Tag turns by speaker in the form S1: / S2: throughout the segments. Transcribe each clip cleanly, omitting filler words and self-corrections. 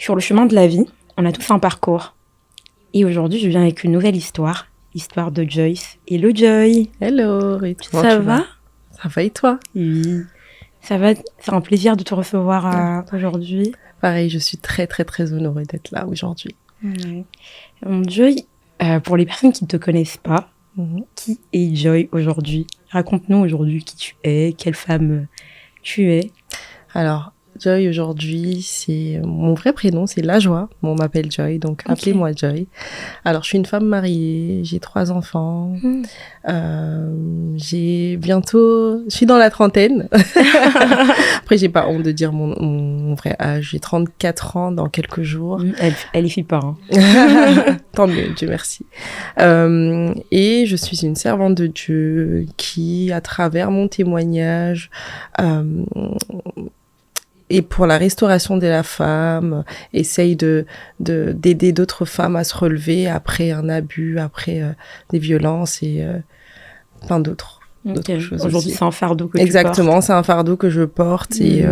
S1: Sur le chemin de la vie, on a tous un parcours. Et aujourd'hui, je viens avec une nouvelle histoire. Histoire de Joyce. Hello Joy.
S2: Hello, et toi,
S1: Ça va?
S2: Ça va et toi?
S1: Oui. Ça va, c'est un plaisir de te recevoir aujourd'hui.
S2: Pareil, je suis très très très honorée d'être là aujourd'hui.
S1: Ouais. Joy, pour les personnes qui ne te connaissent pas, qui est Joy aujourd'hui? Raconte-nous aujourd'hui qui tu es, quelle femme tu es.
S2: Alors, Joy aujourd'hui, c'est mon vrai prénom, c'est La Joie. On m'appelle Joy, donc
S1: Ok.
S2: appelez-moi Joy. Alors, je suis une femme mariée, j'ai 3 enfants. Je suis dans la trentaine. Après, j'ai pas honte de dire mon vrai âge. J'ai 34 ans dans quelques jours.
S1: Elle y fit pas. Hein.
S2: Tant mieux, Dieu merci. Et je suis une servante de Dieu qui, à travers mon témoignage, et pour la restauration de la femme, essaye d'aider d'autres femmes à se relever après un abus, après des violences et plein d'autres choses.
S1: Aujourd'hui,
S2: aussi.
S1: c'est un fardeau que
S2: Exactement,
S1: tu portes.
S2: c'est un fardeau que je porte et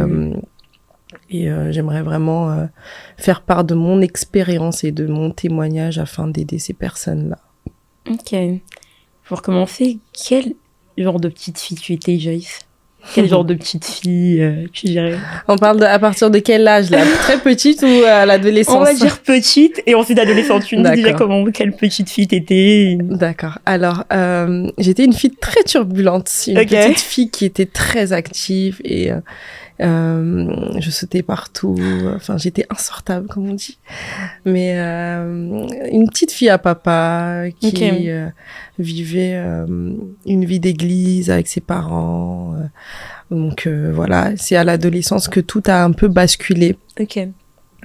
S2: j'aimerais vraiment faire part de mon expérience et de mon témoignage afin d'aider ces personnes-là.
S1: Ok. Pour commencer, quel genre de petite fille tu étais, Joyce? Quel genre de petite fille tu dirais?
S2: On parle à partir de quel âge là? Très petite ou à l'adolescence?
S1: On va dire petite et ensuite adolescente. Tu nous disais quelle petite fille t'étais.
S2: D'accord. Alors, j'étais une fille très turbulente, une petite fille qui était très active et je sautais partout. Enfin, j'étais insortable, comme on dit. Mais une petite fille à papa qui vivait une vie d'église avec ses parents. Donc voilà, c'est à l'adolescence que tout a un peu basculé.
S1: Ok.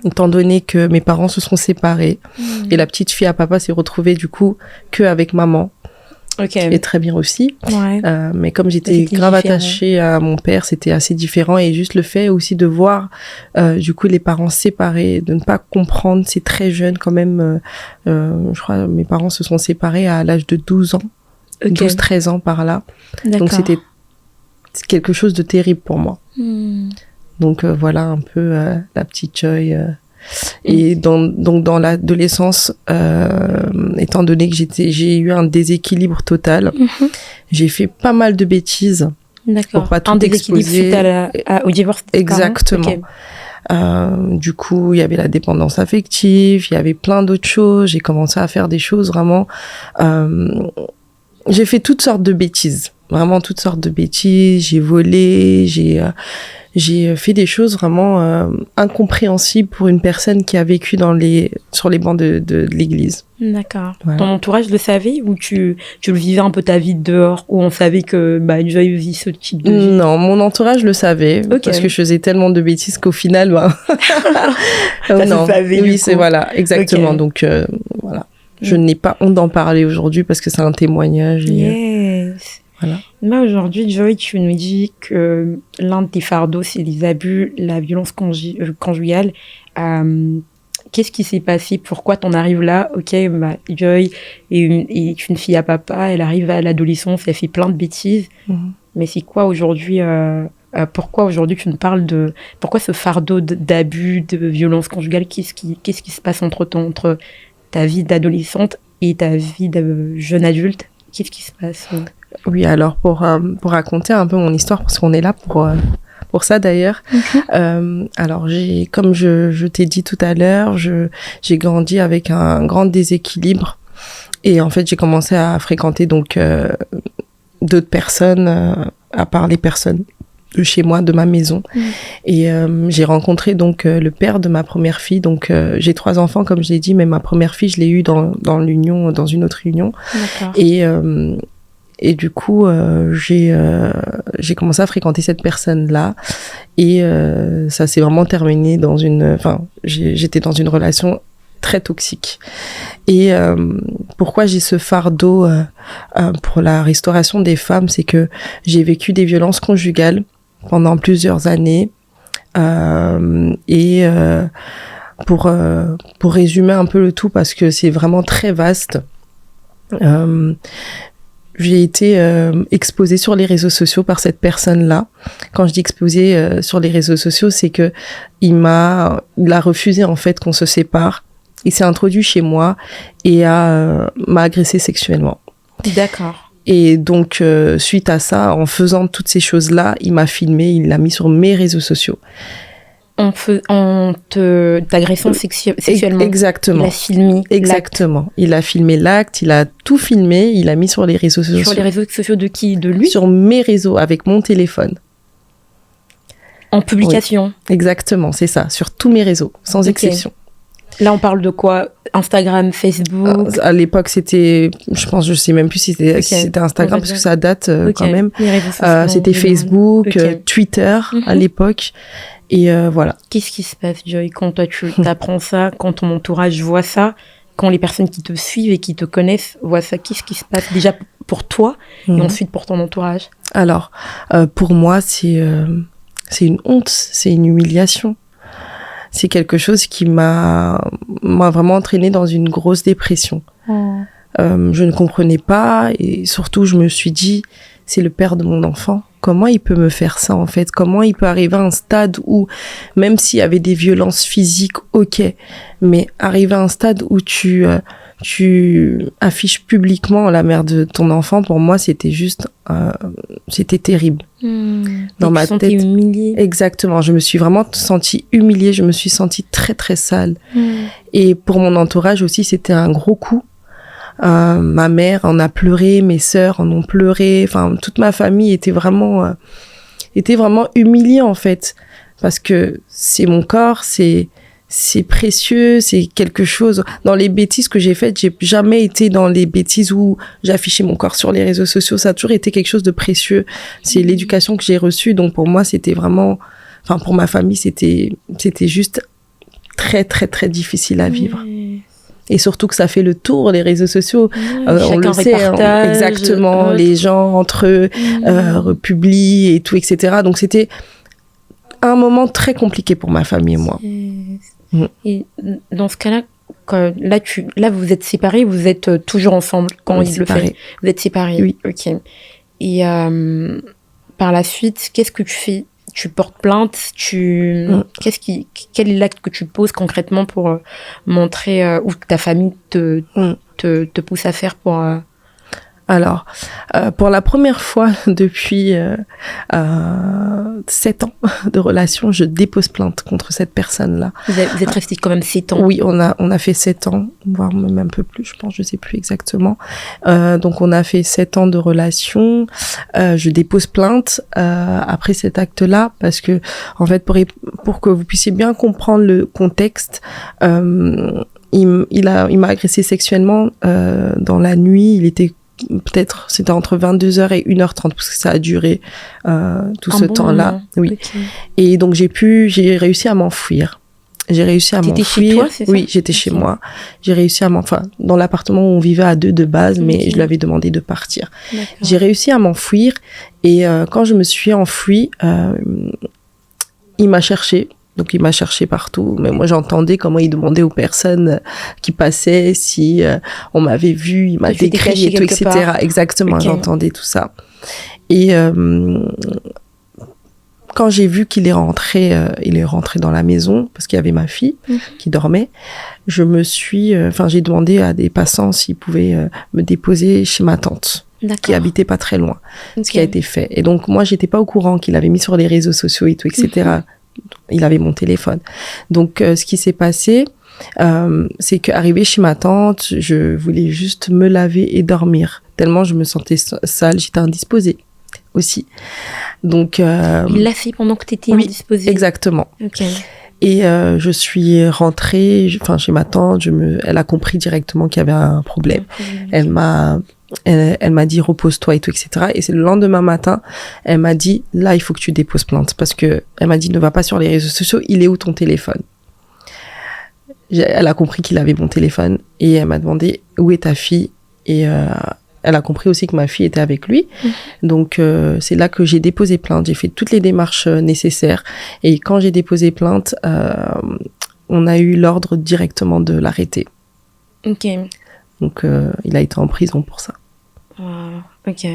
S2: Étant donné que mes parents se sont séparés et la petite fille à papa s'est retrouvée du coup que avec maman.
S1: Ok.
S2: Et très bien aussi.
S1: Ouais.
S2: Mais comme j'étais grave attachée à mon père, c'était assez différent. Et juste le fait aussi de voir, du coup, les parents séparés, de ne pas comprendre, c'est très jeune quand même. Je crois mes parents se sont séparés à l'âge de 12 ans. 12-13 ans par là.
S1: D'accord.
S2: Donc c'était quelque chose de terrible pour moi. Donc voilà un peu la petite Joy. Et donc dans l'adolescence, étant donné que j'ai eu un déséquilibre total, j'ai fait pas mal de bêtises.
S1: D'accord.
S2: Pour pas tout exposer.
S1: Suite au divorce.
S2: Exactement. Du coup, il y avait la dépendance affective, il y avait plein d'autres choses. J'ai commencé à faire des choses vraiment. J'ai fait toutes sortes de bêtises, vraiment toutes sortes de bêtises. J'ai volé, j'ai fait des choses vraiment incompréhensibles pour une personne qui a vécu sur les bancs de l'église.
S1: D'accord. Voilà. Ton entourage le savait ou tu le vivais un peu ta vie dehors ou on savait que Joy vit ce type de vie?
S2: Non, mon entourage le savait parce que je faisais tellement de bêtises qu'au final,
S1: ça se savait.
S2: Oui, c'est voilà, exactement. Donc voilà, je n'ai pas honte d'en parler aujourd'hui parce que c'est un témoignage.
S1: Yes.
S2: Voilà.
S1: Là, aujourd'hui, Joy, tu nous dis que l'un de tes fardeaux, c'est les abus, la violence conjugale. Qu'est-ce qui s'est passé? Pourquoi t'en arrives là? Ok, Joy est une fille à papa, elle arrive à l'adolescence, elle fait plein de bêtises. Mais c'est quoi aujourd'hui pourquoi aujourd'hui tu nous parles de... Pourquoi ce fardeau d'abus, de violence conjugale? Qu'est-ce qui se passe entre ta vie d'adolescente et ta vie de jeune adulte? Qu'est-ce qui se passe?
S2: Oui, alors pour raconter un peu mon histoire, parce qu'on est là pour ça d'ailleurs. Alors comme je t'ai dit tout à l'heure, j'ai grandi avec un grand déséquilibre et en fait j'ai commencé à fréquenter donc d'autres personnes à part les personnes de chez moi, de ma maison. Et j'ai rencontré donc le père de ma première fille. Donc j'ai 3 enfants comme je l'ai dit, mais ma première fille je l'ai eue dans l'union, dans une autre union.
S1: D'accord.
S2: Et du coup, j'ai commencé à fréquenter cette personne-là et ça s'est vraiment terminé j'étais dans une relation très toxique. Et pourquoi j'ai ce fardeau pour la restauration des femmes, c'est que j'ai vécu des violences conjugales pendant plusieurs années et pour résumer un peu le tout parce que c'est vraiment très vaste. j'ai été exposée sur les réseaux sociaux par cette personne-là. Quand je dis exposée sur les réseaux sociaux, c'est que il a refusé en fait qu'on se sépare. Il s'est introduit chez moi et m'a agressé sexuellement.
S1: D'accord.
S2: Et donc suite à ça, en faisant toutes ces choses-là, il m'a filmé, il l'a mis sur mes réseaux sociaux.
S1: T'agressant sexuellement.
S2: Exactement.
S1: Il a filmé.
S2: Exactement. Il a filmé l'acte, il a tout filmé, il a mis sur les réseaux sociaux.
S1: Sur les réseaux sociaux de qui? De lui?
S2: Sur mes réseaux, avec mon téléphone.
S1: En publication?
S2: Oui. Exactement, c'est ça. Sur tous mes réseaux, sans exception.
S1: Là, on parle de quoi? Instagram, Facebook?
S2: À l'époque, c'était, je sais même plus si c'était Instagram, parce que ça date quand même. C'était Facebook, Twitter à l'époque. Et voilà.
S1: Qu'est-ce qui se passe, Joy, quand toi tu apprends ça, quand ton entourage voit ça, quand les personnes qui te suivent et qui te connaissent voient ça? Qu'est-ce qui se passe déjà pour toi et ensuite pour ton entourage?
S2: Alors, pour moi, c'est une honte, c'est une humiliation. C'est quelque chose qui m'a vraiment entraînée dans une grosse dépression. Je ne comprenais pas et surtout je me suis dit, c'est le père de mon enfant. Comment il peut me faire ça en fait? Comment il peut arriver à un stade où, même s'il y avait des violences physiques, ok, mais arriver à un stade où tu affiches publiquement la mère de ton enfant, pour moi c'était juste, c'était terrible. Dans ma tête.
S1: Humiliée.
S2: Exactement, je me suis vraiment sentie humiliée, je me suis sentie très très sale. Et pour mon entourage aussi, c'était un gros coup. Ma mère en a pleuré, mes sœurs en ont pleuré, enfin toute ma famille était vraiment humiliée en fait, parce que c'est mon corps, c'est précieux, c'est quelque chose. Dans les bêtises que j'ai faites, j'ai jamais été dans les bêtises où j'affichais mon corps sur les réseaux sociaux. Ça a toujours été quelque chose de précieux. C'est l'éducation que j'ai reçue, donc pour moi c'était vraiment, enfin pour ma famille c'était juste très très très difficile à vivre. Et surtout que ça fait le tour, les réseaux sociaux. On le sait, exactement. Les gens entre eux republient et tout, etc. Donc c'était un moment très compliqué pour ma famille et moi.
S1: Et dans ce cas-là, là vous êtes séparés, vous êtes toujours ensemble quand il le fait. Vous êtes séparés.
S2: Oui.
S1: Ok. Et par la suite, qu'est-ce que tu fais? Tu portes plainte, quel est l'acte que tu poses concrètement pour montrer ou que ta famille te pousse à faire pour...
S2: Alors, pour la première fois depuis 7 ans de relation, je dépose plainte contre cette personne-là.
S1: Vous êtes restés quand même 7 ans?
S2: Oui, on a fait 7 ans, voire même un peu plus, je pense, je sais plus exactement. Donc, on a fait 7 ans de relation. Je dépose plainte après cet acte-là parce que, en fait, pour que vous puissiez bien comprendre le contexte, il m'a agressé sexuellement dans la nuit. Il était c'était entre 22h et 1h30 parce que ça a duré tout ce temps-là. Oui. Okay. Et donc j'ai réussi à m'enfuir.
S1: T'étais chez toi, c'est ça?
S2: Oui, j'étais chez moi. J'ai réussi dans l'appartement où on vivait à 2 de base, mais je lui avais demandé de partir. D'accord. J'ai réussi à m'enfuir et quand je me suis enfuie, il m'a cherchée. Donc, il m'a cherché partout. Mais moi, j'entendais comment il demandait aux personnes qui passaient si on m'avait vu, il m'a décrit et tout, etc. Part. Exactement, okay. J'entendais tout ça. Et quand j'ai vu qu'il est rentré dans la maison, parce qu'il y avait ma fille qui dormait, j'ai demandé à des passants s'ils pouvaient me déposer chez ma tante. D'accord. Qui habitait pas très loin. Okay. Ce qui a été fait. Et donc, moi, j'étais pas au courant qu'il avait mis sur les réseaux sociaux et tout, etc. Il avait mon téléphone. Donc, ce qui s'est passé, c'est qu'arrivé chez ma tante, je voulais juste me laver et dormir. Tellement je me sentais sale, j'étais indisposée aussi. Donc,
S1: il l'a fait pendant que tu étais indisposée?
S2: Exactement.
S1: Okay.
S2: Et je suis rentrée, chez ma tante, elle a compris directement qu'il y avait un problème. Elle m'a dit repose-toi et tout, etc. Et c'est le lendemain matin, elle m'a dit là il faut que tu déposes plainte parce que elle m'a dit ne va pas sur les réseaux sociaux, il est où ton téléphone? Elle a compris qu'il avait mon téléphone et elle m'a demandé où est ta fille et elle a compris aussi que ma fille était avec lui. Donc c'est là que j'ai déposé plainte, j'ai fait toutes les démarches nécessaires et quand j'ai déposé plainte, on a eu l'ordre directement de l'arrêter.
S1: Ok.
S2: Donc il a été en prison pour ça.
S1: Ok.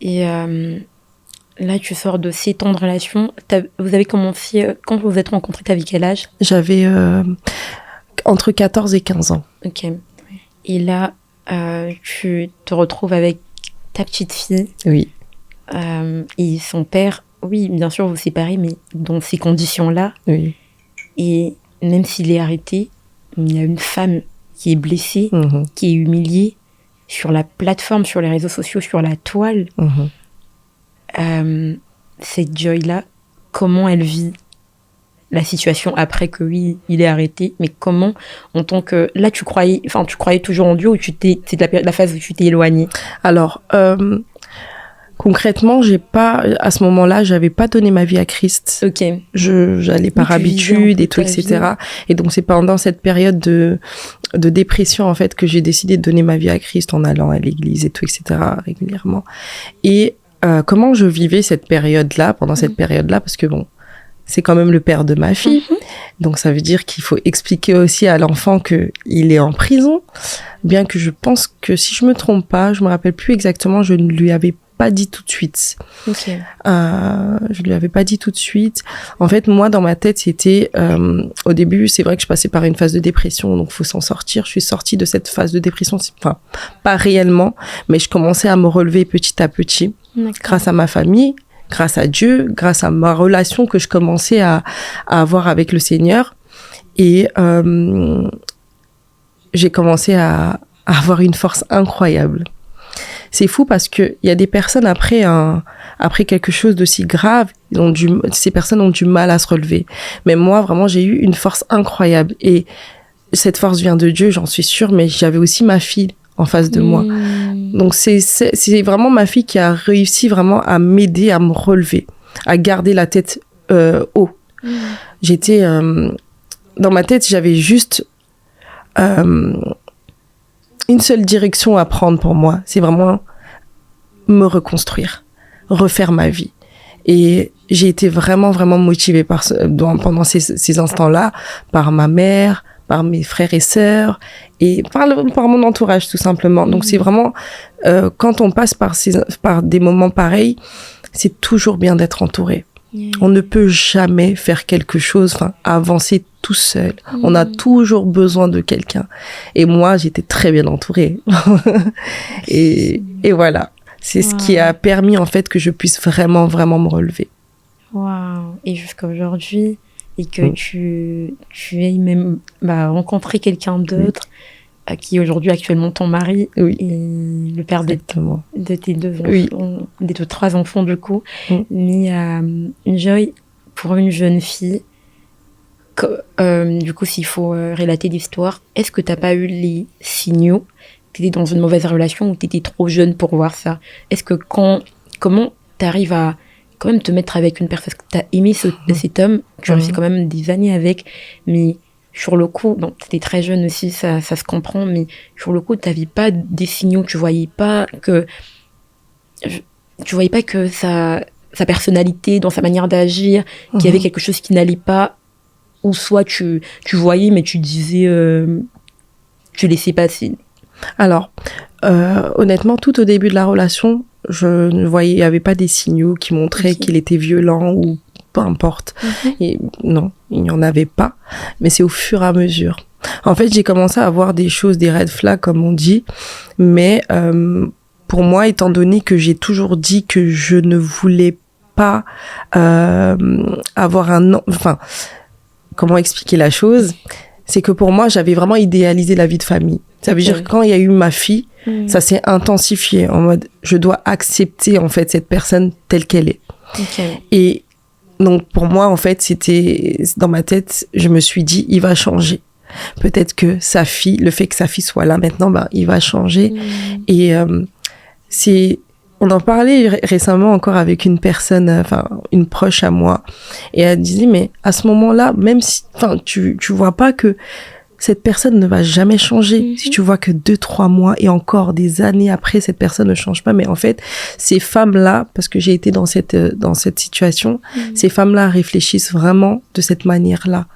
S1: Et là, tu sors de 7 ans de relation. Vous avez commencé... quand vous vous êtes rencontrés, t'avais quel âge?
S2: J'avais entre 14 et 15 ans.
S1: Ok. Et là, tu te retrouves avec ta petite fille.
S2: Oui.
S1: Et son père, oui, bien sûr, vous vous séparez, mais dans ces conditions-là.
S2: Oui.
S1: Et même s'il est arrêté, il y a une femme qui est blessée, qui est humiliée sur la plateforme, sur les réseaux sociaux, sur la toile. Cette Joy-là, comment elle vit la situation après que oui, il est arrêté, mais comment, en tant que... Là, tu croyais toujours en Dieu ou c'est la phase où tu t'es éloignée?
S2: Alors, concrètement, à ce moment-là, j'avais pas donné ma vie à Christ.
S1: Ok.
S2: J'allais par habitude et tout, etc. Et donc, c'est pendant cette période de dépression, en fait, que j'ai décidé de donner ma vie à Christ en allant à l'église et tout, etc., régulièrement. Et comment je vivais cette période-là, pendant cette période-là, parce que bon, c'est quand même le père de ma fille. Donc, ça veut dire qu'il faut expliquer aussi à l'enfant qu'il est en prison. Bien que je pense que si je me trompe pas, je me rappelle plus exactement, je ne lui avais pas dit tout de suite.
S1: Okay.
S2: Je lui avais pas dit tout de suite. En fait, moi, dans ma tête, c'était... au début, c'est vrai que je passais par une phase de dépression, donc faut s'en sortir. Je suis sortie de cette phase de dépression, enfin, pas réellement, mais je commençais à me relever petit à petit, grâce à ma famille, grâce à Dieu, grâce à ma relation que je commençais à avoir avec le Seigneur. Et j'ai commencé à avoir une force incroyable. C'est fou parce que il y a des personnes après quelque chose de si grave, ces personnes ont du mal à se relever. Mais moi, vraiment, j'ai eu une force incroyable. Et cette force vient de Dieu, j'en suis sûre, mais j'avais aussi ma fille en face de moi. Donc, c'est vraiment ma fille qui a réussi vraiment à m'aider à me relever, à garder la tête haut. J'étais... dans ma tête, j'avais juste... une seule direction à prendre pour moi, c'est vraiment me reconstruire, refaire ma vie. Et j'ai été vraiment, vraiment motivée pendant ces instants-là, par ma mère, par mes frères et sœurs, et par mon entourage, tout simplement. Donc, c'est vraiment, quand on passe par des moments pareils, c'est toujours bien d'être entouré. On ne peut jamais faire quelque chose, avancer tout seul. On a toujours besoin de quelqu'un. Et moi, j'étais très bien entourée. et voilà. C'est ce qui a permis, en fait, que je puisse vraiment, vraiment me relever.
S1: Waouh. Et jusqu'à aujourd'hui, et que tu aies même rencontré quelqu'un d'autre, qui est aujourd'hui actuellement ton mari, et le père de tes 2 enfants, de tes 3 enfants, du coup. Mais Joy, pour une jeune fille, du coup, s'il faut relater l'histoire, est-ce que t'as pas eu les signaux que t'étais dans une mauvaise relation ou t'étais trop jeune pour voir ça? Est-ce que comment t'arrives à quand même te mettre avec une personne, parce que t'as aimé cet homme, tu as resté quand même des années avec, mais sur le coup, bon, t'étais très jeune aussi, ça se comprend, mais sur le coup, t'avais pas des signaux, tu voyais pas que sa personnalité, dans sa manière d'agir, qu'il y avait quelque chose qui n'allait pas, ou soit tu voyais, mais tu disais, tu laissais passer.
S2: Alors, honnêtement, tout au début de la relation, il n'y avait pas des signaux qui montraient qu'il était violent ou peu importe. Et non, il n'y en avait pas. Mais c'est au fur et à mesure. En fait, j'ai commencé à avoir des choses, des red flags, comme on dit. Mais pour moi, étant donné que j'ai toujours dit que je ne voulais pas avoir comment expliquer la chose? C'est que pour moi, j'avais vraiment idéalisé la vie de famille. Ça veut dire que quand il y a eu ma fille, ça s'est intensifié en mode, je dois accepter, en fait, cette personne telle qu'elle est. Et donc, pour moi, en fait, c'était, dans ma tête, je me suis dit, il va changer. Peut-être que le fait que sa fille soit là maintenant, il va changer. Et on en parlait récemment encore avec une personne, une proche à moi, et elle disait, mais à ce moment-là, même si, tu vois pas que cette personne ne va jamais changer. Si tu vois que 2-3 mois et encore des années après, cette personne ne change pas. Mais en fait, ces femmes-là, parce que j'ai été dans cette situation, ces femmes-là réfléchissent vraiment de cette manière-là.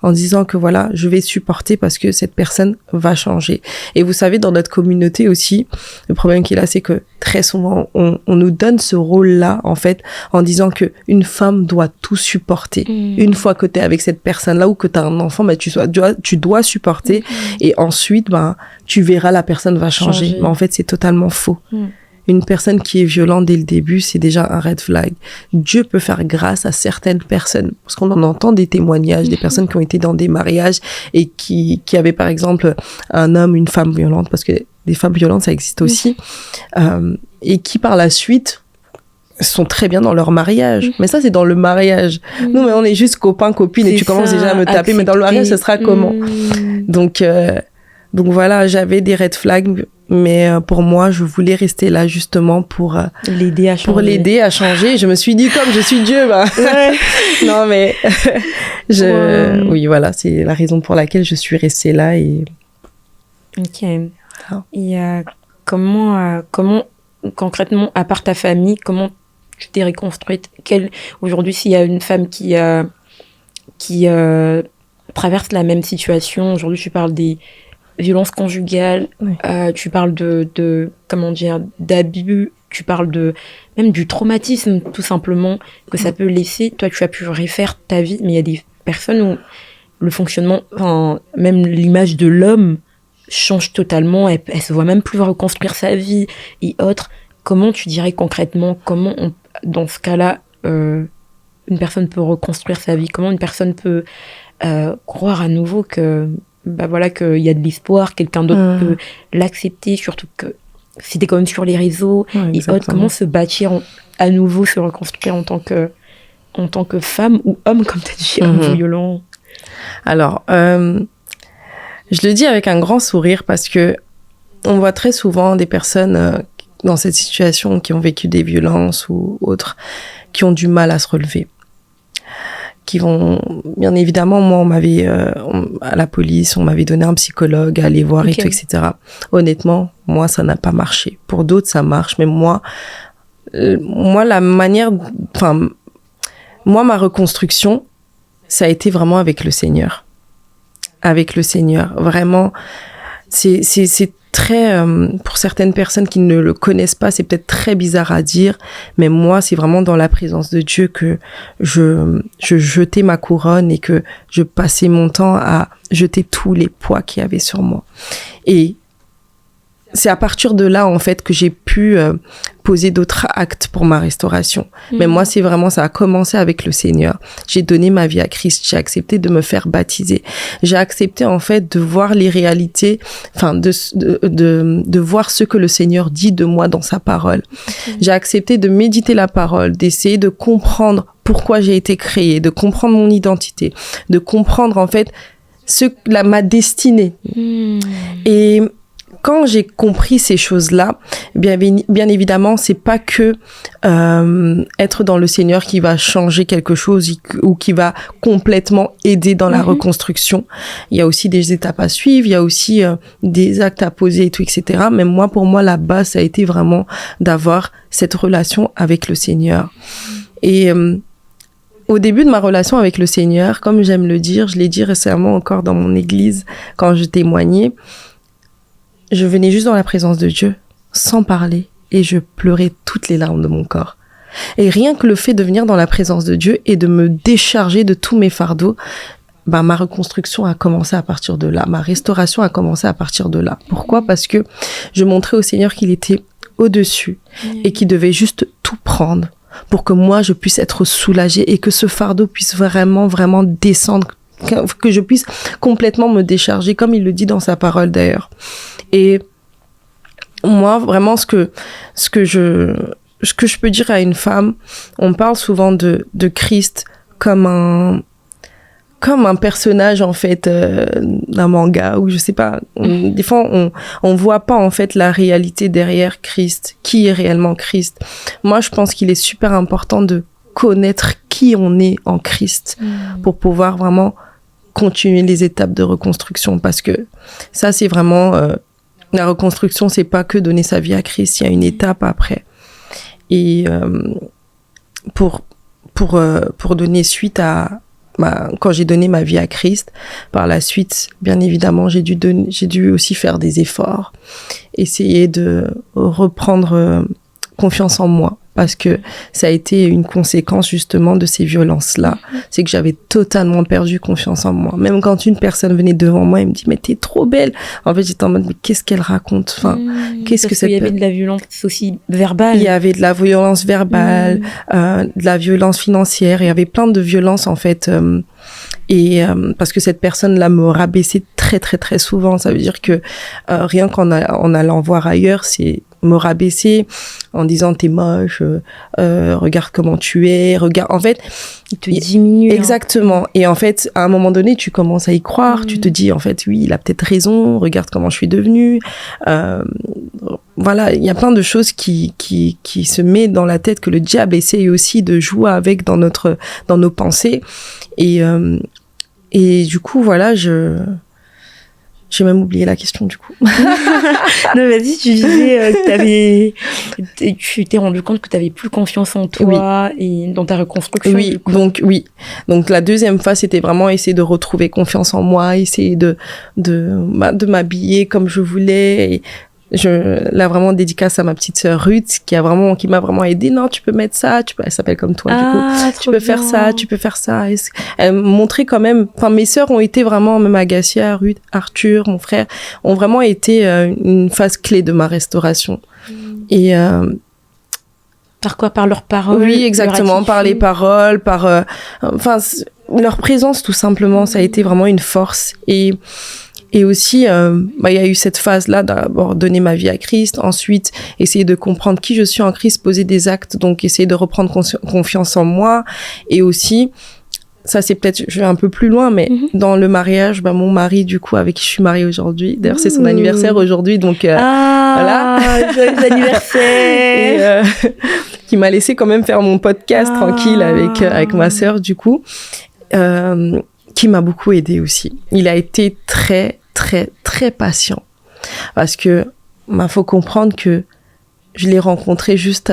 S2: en disant que voilà, je vais supporter parce que cette personne va changer. Et vous savez, dans notre communauté aussi, le problème qu'il y a, c'est que très souvent, on nous donne ce rôle-là, en fait, en disant que une femme doit tout supporter. Une fois que t'es avec cette personne-là ou que t'as un enfant, bah, tu dois supporter et ensuite, bah, tu verras la personne va changer. Mais en fait, c'est totalement faux. Une personne qui est violente dès le début, c'est déjà un red flag. Dieu peut faire grâce à certaines personnes. Parce qu'on en entend des témoignages, des personnes qui ont été dans des mariages et qui avaient par exemple un homme, une femme violente, parce que des femmes violentes, ça existe aussi, et qui par la suite sont très bien dans leur mariage. Mais ça, c'est dans le mariage. Nous, mais on est juste copains, copines, et tu commences déjà à me taper, mais dans le mariage, ça sera comment? Donc voilà, j'avais des red flags, mais pour moi, je voulais rester là justement pour l'aider à changer. Je me suis dit, comme je suis Dieu, bah. Ouais. Non, mais oui, voilà, c'est la raison pour laquelle je suis restée là et.
S1: Ok. Et comment concrètement, à part ta famille, comment tu t'es reconstruite? Aujourd'hui, s'il y a une femme qui traverse la même situation, aujourd'hui, tu parles des violences conjugales, oui. Tu parles comment dire, d'abus, tu parles même du traumatisme, tout simplement, que ça peut laisser. Toi, tu as pu refaire ta vie, mais il y a des personnes où le fonctionnement, enfin, même l'image de l'homme change totalement, elle se voit même plus reconstruire sa vie et autres. Comment tu dirais concrètement, dans ce cas-là, une personne peut reconstruire sa vie? Comment une personne peut croire à nouveau que bah voilà, qu'il y a de l'espoir, quelqu'un d'autre peut l'accepter, surtout que c'était quand même sur les réseaux et autres. Comment se bâtir à nouveau, se reconstruire en tant que femme ou homme, comme tu as dit, homme violent?
S2: Alors, je le dis avec un grand sourire parce que on voit très souvent des personnes dans cette situation qui ont vécu des violences ou autres, qui ont du mal à se relever. Qui vont, bien évidemment, moi, on m'avait, à la police, on m'avait donné un psychologue à aller voir et tout, etc. Honnêtement, moi, ça n'a pas marché. Pour d'autres, ça marche, mais moi, la manière, enfin, moi, ma reconstruction, ça a été vraiment avec le Seigneur. Avec le Seigneur. Vraiment, c'est très, pour certaines personnes qui ne le connaissent pas, c'est peut-être très bizarre à dire, mais moi, c'est vraiment dans la présence de Dieu que je jetais ma couronne et que je passais mon temps à jeter tous les poids qu'il y avait sur moi. Et c'est à partir de là, en fait, que j'ai pu poser d'autres actes pour ma restauration. Mais moi, c'est vraiment, ça a commencé avec le Seigneur. J'ai donné ma vie à Christ. J'ai accepté de me faire baptiser. J'ai accepté, en fait, de voir les réalités, enfin, de voir ce que le Seigneur dit de moi dans sa parole. J'ai accepté de méditer la parole, d'essayer de comprendre pourquoi j'ai été créée, de comprendre mon identité, de comprendre, en fait, ma destinée. Et quand j'ai compris ces choses-là, bien évidemment, c'est pas que être dans le Seigneur qui va changer quelque chose ou qui va complètement aider dans la reconstruction. Il y a aussi des étapes à suivre, il y a aussi des actes à poser et tout, etc. Mais pour moi, la base, ça a été vraiment d'avoir cette relation avec le Seigneur. Et au début de ma relation avec le Seigneur, comme j'aime le dire, je l'ai dit récemment encore dans mon église quand je témoignais, je venais juste dans la présence de Dieu, sans parler, et je pleurais toutes les larmes de mon corps. Et rien que le fait de venir dans la présence de Dieu et de me décharger de tous mes fardeaux, ma reconstruction a commencé à partir de là. Ma restauration a commencé à partir de là. Pourquoi? Parce que je montrais au Seigneur qu'il était au-dessus et qu'il devait juste tout prendre pour que moi, je puisse être soulagée et que ce fardeau puisse vraiment, vraiment descendre, que je puisse complètement me décharger, comme il le dit dans sa parole d'ailleurs. Et moi, vraiment, ce que je peux dire à une femme, on parle souvent de Christ comme un personnage, en fait, d'un manga, ou je sais pas. Des fois, on voit pas, en fait, la réalité derrière Christ. Qui est réellement Christ? Moi, je pense qu'il est super important de connaître qui on est en Christ pour pouvoir vraiment continuer les étapes de reconstruction, parce que ça, c'est vraiment la reconstruction, c'est pas que donner sa vie à Christ, il y a une étape après. Et pour donner suite à quand j'ai donné ma vie à Christ. Par la suite, bien évidemment, j'ai dû aussi faire des efforts, essayer de reprendre confiance en moi, parce que ça a été une conséquence justement de ces violences-là. C'est que j'avais totalement perdu confiance en moi. Même quand une personne venait devant moi et me dit « mais t'es trop belle », en fait j'étais en mode « mais qu'est-ce qu'elle raconte ?» Enfin, qu'est-ce que c'est?
S1: Il y avait de la violence aussi verbale.
S2: Il y avait de la violence verbale, de la violence financière. Il y avait plein de violences en fait. Parce que cette personne-là me rabaissait très très très souvent. Ça veut dire que rien qu'en allant voir ailleurs, c'est me rabaisser en disant t'es moche, regarde comment tu es, regarde. En fait,
S1: il te diminue.
S2: Exactement. Et en fait, à un moment donné, tu commences à y croire. Tu te dis en fait, oui, il a peut-être raison. Regarde comment je suis devenue. Voilà, il y a plein de choses qui se met dans la tête, que le diable essaye aussi de jouer avec dans nos pensées. Et du coup, voilà, j'ai même oublié la question, du coup.
S1: Non, vas-y, tu disais que tu t'es rendu compte que tu n'avais plus confiance en toi et dans ta reconstruction.
S2: Oui, donc la deuxième phase, c'était vraiment essayer de retrouver confiance en moi, essayer de m'habiller comme je voulais. Et là, vraiment dédicace à ma petite sœur Ruth, qui m'a vraiment aidée. Non, tu peux mettre ça, elle s'appelle comme toi, du coup. Tu peux faire ça, tu peux faire ça. Elle me montrait quand même, enfin, mes sœurs ont été vraiment, même Agacia, Ruth, Arthur, mon frère, ont vraiment été une phase clé de ma restauration. Et,
S1: par quoi? Par leurs paroles?
S2: Oui, exactement, par les paroles, enfin, leur présence, tout simplement, ça a été vraiment une force. Et aussi, il y a eu cette phase-là, d'abord donner ma vie à Christ, ensuite essayer de comprendre qui je suis en Christ, poser des actes, donc essayer de reprendre confiance en moi. Et aussi, ça c'est peut-être, je vais un peu plus loin, mais dans le mariage, mon mari, du coup, avec qui je suis mariée aujourd'hui, d'ailleurs c'est son anniversaire aujourd'hui, donc voilà.
S1: Joyeux anniversaire.
S2: Et, qui m'a laissé quand même faire mon podcast tranquille avec ma sœur, du coup, qui m'a beaucoup aidée aussi. Il a été très, très, très patient. Parce que, faut comprendre que je l'ai rencontré juste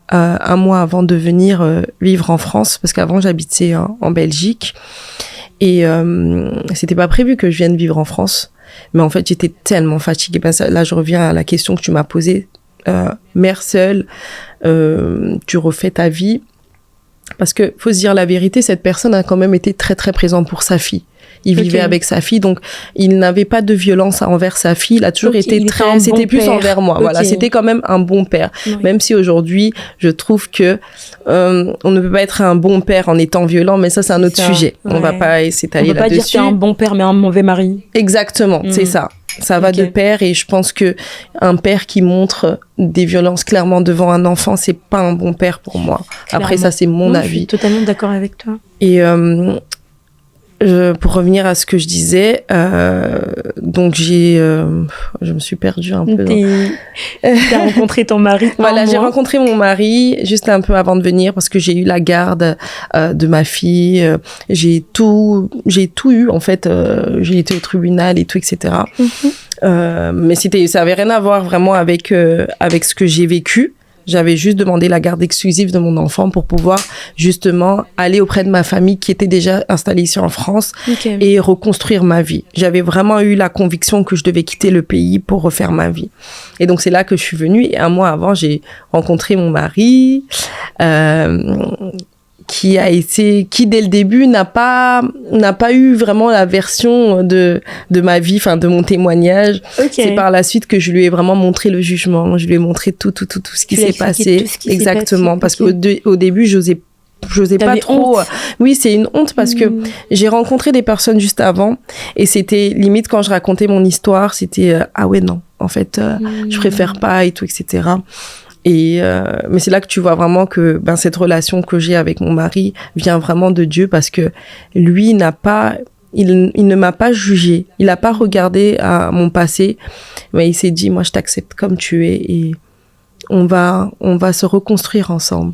S2: un mois avant de venir vivre en France, parce qu'avant j'habitais en Belgique. Et c'était pas prévu que je vienne vivre en France. Mais en fait, j'étais tellement fatiguée. Là, je reviens à la question que tu m'as posée. Mère seule, tu refais ta vie. Parce que, faut se dire la vérité, cette personne a quand même été très, très présente pour sa fille. Il vivait avec sa fille, donc il n'avait pas de violence envers sa fille. Il a toujours été c'était plus envers moi. Voilà, c'était quand même un bon père. Oui. Même si aujourd'hui, je trouve que on ne peut pas être un bon père en étant violent, mais ça c'est un autre sujet. Ouais. On va pas s'étaler là-dessus. On peut pas dire que c'est
S1: un bon père, mais un mauvais mari.
S2: Exactement, c'est ça. Ça va de pair, et je pense que un père qui montre des violences clairement devant un enfant, c'est pas un bon père pour moi. Clairement. Après ça, c'est mon avis. Je suis
S1: totalement d'accord avec toi.
S2: Et pour revenir à ce que je disais, donc je me suis perdue un peu.
S1: T'as rencontré ton mari.
S2: Voilà, j'ai rencontré mon mari juste un peu avant de venir, parce que j'ai eu la garde de ma fille. J'ai tout eu en fait. J'ai été au tribunal et tout, etc. Mais ça avait rien à voir vraiment avec ce que j'ai vécu. J'avais juste demandé la garde exclusive de mon enfant pour pouvoir justement aller auprès de ma famille qui était déjà installée ici en France et reconstruire ma vie. J'avais vraiment eu la conviction que je devais quitter le pays pour refaire ma vie. Et donc c'est là que je suis venue, et un mois avant, j'ai rencontré mon mari qui dès le début n'a pas eu vraiment la version de ma vie, enfin de mon témoignage. C'est par la suite que je lui ai vraiment montré le jugement, je lui ai montré tout ce qui s'est passé. Exactement, parce qu'au début j'osais pas trop. Honte. Oui, c'est une honte, parce que j'ai rencontré des personnes juste avant, et c'était limite quand je racontais mon histoire, c'était ah ouais non, en fait je préfère pas et tout, etc. Et mais c'est là que tu vois vraiment que cette relation que j'ai avec mon mari vient vraiment de Dieu, parce que lui il ne m'a pas jugée, il n'a pas regardé à mon passé, mais il s'est dit moi je t'accepte comme tu es, et on va se reconstruire ensemble.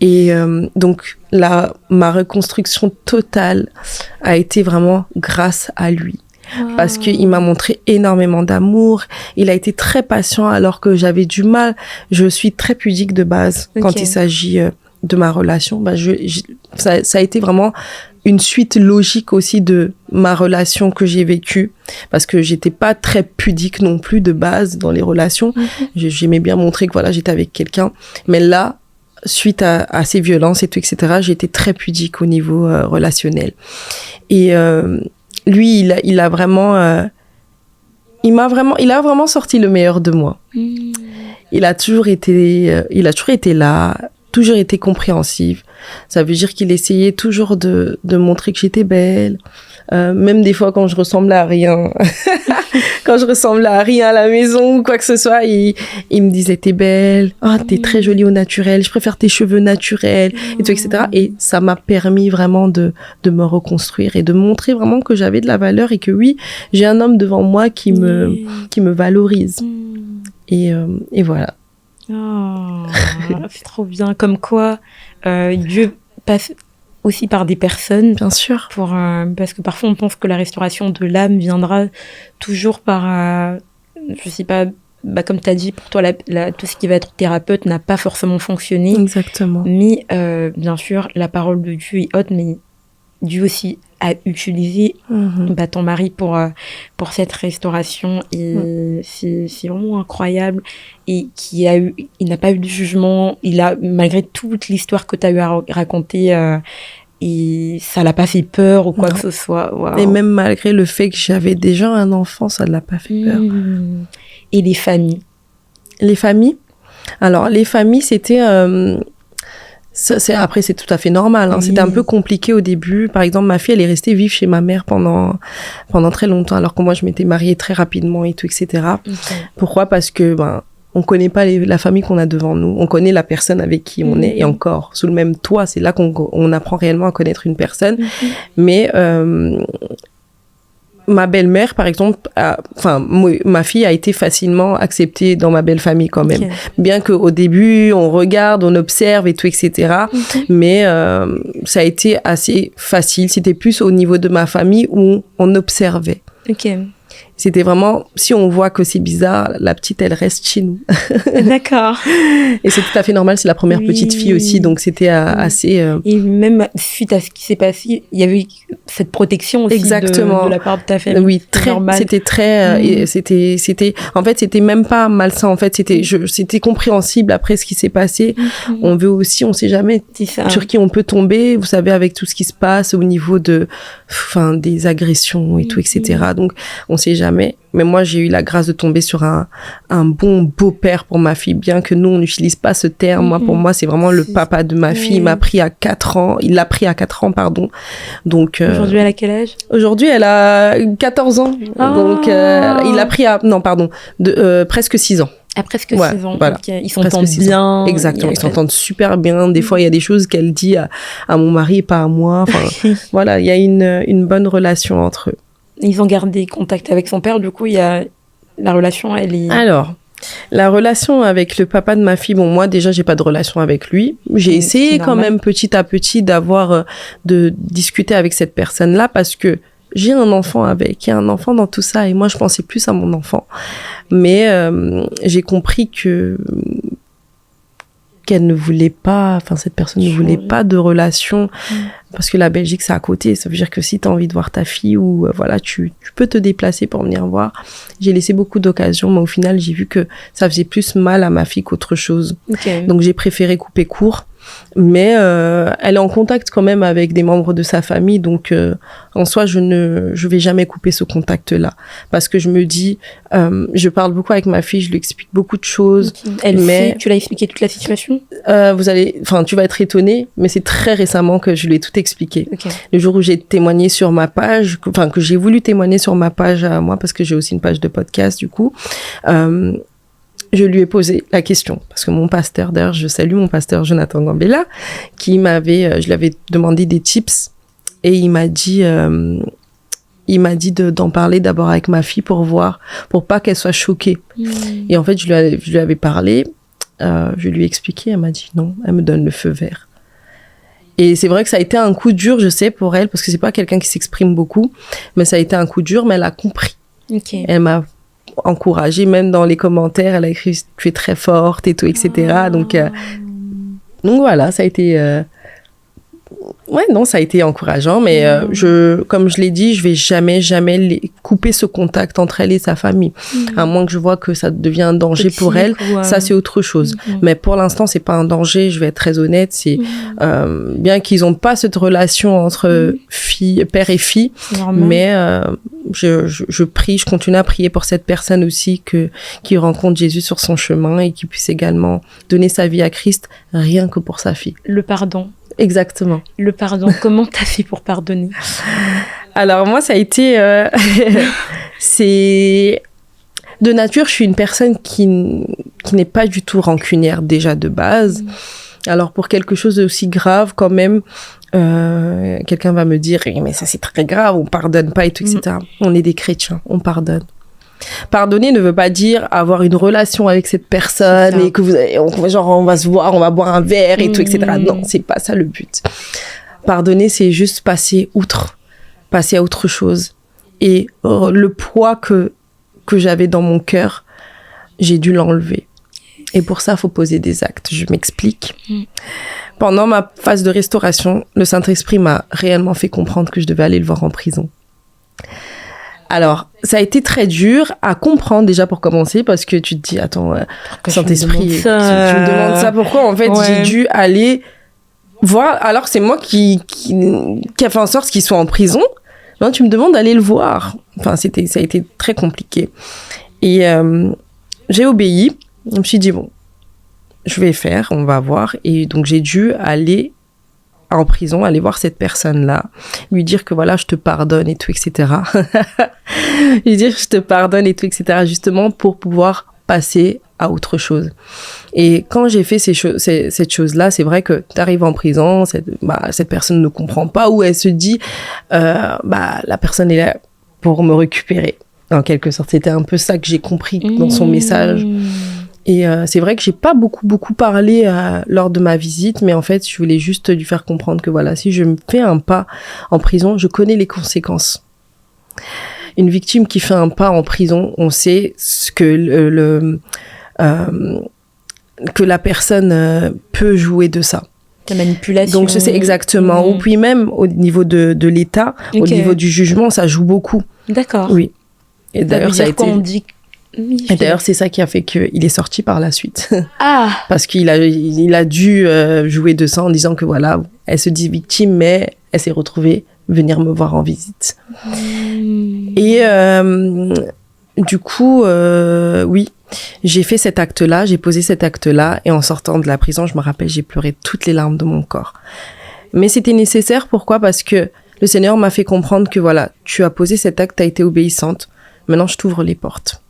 S2: Et donc là, ma reconstruction totale a été vraiment grâce à lui. Parce qu'il m'a montré énormément d'amour. Il a été très patient alors que j'avais du mal. Je suis très pudique de base quand il s'agit de ma relation. Ça a été vraiment une suite logique aussi de ma relation que j'ai vécue, parce que j'étais pas très pudique non plus de base dans les relations. J'aimais bien montrer que voilà, j'étais avec quelqu'un, mais là, suite à ces violences et tout, etc., j'ai été très pudique au niveau relationnel. Et lui, il a vraiment sorti le meilleur de moi. Il a toujours été là, toujours été compréhensif. Ça veut dire qu'il essayait toujours de montrer que j'étais belle. Même des fois quand je ressemblais à rien, quand je ressemblais à rien à la maison ou quoi que ce soit, il me disait t'es belle, t'es très jolie au naturel, je préfère tes cheveux naturels, et tout, etc. Et ça m'a permis vraiment de me reconstruire et de montrer vraiment que j'avais de la valeur et que oui, j'ai un homme devant moi qui me valorise. Et voilà.
S1: Oh, c'est trop bien. Comme quoi, Dieu passe aussi par des personnes.
S2: Bien sûr.
S1: Parce que parfois, on pense que la restauration de l'âme viendra toujours par, je sais pas, comme tu as dit, pour toi, tout ce qui va être thérapeute n'a pas forcément fonctionné.
S2: Exactement.
S1: Mais bien sûr, la parole de Dieu est haute, mais Dieu aussi a utilisé ton mari pour cette restauration. Et c'est vraiment incroyable. Et il n'a pas eu de jugement. Malgré toute l'histoire que tu as eu à raconter, et ça l'a pas fait peur ou quoi que ce soit. Wow.
S2: Et même malgré le fait que j'avais déjà un enfant, ça ne l'a pas fait peur.
S1: Et les familles?
S2: Les familles? Alors, les familles, c'était... après, c'est tout à fait normal. Hein. C'était un peu compliqué au début. Par exemple, ma fille, elle est restée vivre chez ma mère pendant très longtemps, alors que moi, je m'étais mariée très rapidement et tout, etc. Pourquoi? Parce que on connaît pas la famille qu'on a devant nous. On connaît la personne avec qui on est, et encore, sous le même toit, c'est là qu'on apprend réellement à connaître une personne. Mais ma belle-mère, par exemple, ma fille a été facilement acceptée dans ma belle famille quand même. Bien qu'au début, on regarde, on observe et tout, etc. Mais ça a été assez facile. C'était plus au niveau de ma famille où on observait. C'était vraiment, si on voit que c'est bizarre, la petite, elle reste chez nous.
S1: D'accord.
S2: Et c'est tout à fait normal, c'est la première petite fille aussi, donc c'était assez...
S1: Et même suite à ce qui s'est passé, il y avait cette protection aussi de la part de ta famille.
S2: Oui, c'était très... c'était, en fait, c'était même pas malsain, en fait, c'était compréhensible après ce qui s'est passé. On veut aussi, on sait jamais sur qui on peut tomber, vous savez, avec tout ce qui se passe au niveau des agressions et tout, etc. Donc, on sait jamais. Mais moi, j'ai eu la grâce de tomber sur un bon beau-père pour ma fille, bien que nous, on n'utilise pas ce terme. Moi, pour moi, c'est vraiment le papa de ma fille. Il l'a pris à 4 ans, pardon. Donc,
S1: aujourd'hui, elle a quel âge?
S2: Aujourd'hui, elle a 14 ans. Donc, il l'a pris presque 6 ans.
S1: À presque 6 ans.
S2: Voilà.
S1: Okay. Ils s'entendent bien.
S2: Exactement, ils s'entendent super bien. Des fois, il y a des choses qu'elle dit à mon mari et pas à moi. Enfin, voilà, il y a une bonne relation entre eux.
S1: Ils ont gardé contact avec son père, du coup, la relation, elle est...
S2: Alors, la relation avec le papa de ma fille, moi, déjà, j'ai pas de relation avec lui. J'ai essayé quand même petit à petit de discuter avec cette personne-là parce que j'ai un enfant il y a un enfant dans tout ça et moi, je pensais plus à mon enfant. Mais j'ai compris qu'elle ne voulait pas, cette personne ne voulait pas de relation parce que la Belgique, c'est à côté. Ça veut dire que si tu as envie de voir ta fille ou tu peux te déplacer pour venir voir. J'ai laissé beaucoup d'occasions, mais au final, j'ai vu que ça faisait plus mal à ma fille qu'autre chose. Donc, j'ai préféré couper court. Mais elle est en contact quand même avec des membres de sa famille, donc en soi je vais jamais couper ce contact là parce que je me dis je parle beaucoup avec ma fille, je lui explique beaucoup de choses.
S1: Tu l'as expliqué toute la situation?
S2: Tu vas être étonnée, mais c'est très récemment que je lui ai tout expliqué. Le jour où j'ai témoigné sur ma page, que j'ai voulu témoigner sur ma page à moi parce que j'ai aussi une page de podcast du coup. Je lui ai posé la question, parce que mon pasteur, d'ailleurs, je salue mon pasteur Jonathan Gambella, je lui avais demandé des tips, et il m'a dit d'en parler d'abord avec ma fille pour pas qu'elle soit choquée. Et en fait, je lui avais parlé, je lui ai expliqué, elle m'a dit non, elle me donne le feu vert. Et c'est vrai que ça a été un coup dur, je sais, pour elle, parce que c'est pas quelqu'un qui s'exprime beaucoup, mais ça a été un coup dur, mais elle a compris. Elle m'a encouragée, même dans les commentaires, elle a écrit « tu es très forte » et tout, etc. Donc voilà, ça a été Ouais, non, ça a été encourageant, mais comme je l'ai dit, je vais jamais couper ce contact entre elle et sa famille. À moins que je vois que ça devient un danger pour elle, ça c'est autre chose. Mais pour l'instant, c'est pas un danger, je vais être très honnête. C'est bien qu'ils ont pas cette relation entre père et fille, mais je prie, je continue à prier pour cette personne aussi qui rencontre Jésus sur son chemin et qui puisse également donner sa vie à Christ, rien que pour sa fille.
S1: Le pardon.
S2: Exactement.
S1: Le pardon, comment t'as fait pour pardonner?
S2: Alors moi, ça a été... c'est... De nature, je suis une personne qui n'est pas du tout rancunière déjà de base. Alors pour quelque chose d'aussi grave quand même, quelqu'un va me dire « Mais ça c'est très grave, on pardonne pas et tout, etc. » On est des chrétiens, on pardonne. Pardonner ne veut pas dire avoir une relation avec cette personne et que on va se voir, on va boire un verre et tout, etc. Non, c'est pas ça le but. Pardonner, c'est juste passer à autre chose. Et le poids que j'avais dans mon cœur, j'ai dû l'enlever. Et pour ça, il faut poser des actes. Je m'explique. Pendant ma phase de restauration, le Saint-Esprit m'a réellement fait comprendre que je devais aller le voir en prison. Alors, ça a été très dur à comprendre déjà pour commencer, parce que tu te dis, attends, Saint-Esprit, tu me demandes ça, pourquoi? En fait, j'ai dû aller voir, alors c'est moi qui a fait en sorte qu'il soit en prison. Non, tu me demandes d'aller le voir. Enfin, ça a été très compliqué. Et j'ai obéi. Je me suis dit, bon, je vais faire, on va voir. Et donc, j'ai dû aller en prison, aller voir cette personne-là, lui dire que voilà, je te pardonne et tout, etc. Lui dire je te pardonne et tout, etc. Justement pour pouvoir passer à autre chose. Et quand j'ai fait cette chose-là, c'est vrai que tu arrives en prison, cette personne ne comprend pas, ou elle se dit, la personne est là pour me récupérer. En quelque sorte, c'était un peu ça que j'ai compris dans son message. Et c'est vrai que j'ai pas beaucoup parlé lors de ma visite, mais en fait, je voulais juste lui faire comprendre que voilà, si je me fais un pas en prison, je connais les conséquences. Une victime qui fait un pas en prison, on sait ce que que la personne peut jouer de ça.
S1: La manipulation.
S2: Donc, c'est exactement. Ou puis même au niveau de l'État, au niveau du jugement, ça joue beaucoup.
S1: D'accord.
S2: Oui. Et d'ailleurs, ça a été...
S1: on dit...
S2: Et d'ailleurs, c'est ça qui a fait qu'il est sorti par la suite.
S1: Ah. Parce
S2: qu'il a dû jouer de ça en disant que voilà, elle se dit victime, mais elle s'est retrouvée venir me voir en visite. Et du coup, oui, j'ai fait cet acte-là, j'ai posé cet acte-là, et en sortant de la prison, je me rappelle, j'ai pleuré toutes les larmes de mon corps. Mais c'était nécessaire, pourquoi? Parce que le Seigneur m'a fait comprendre que voilà, tu as posé cet acte, tu as été obéissante, maintenant je t'ouvre les portes.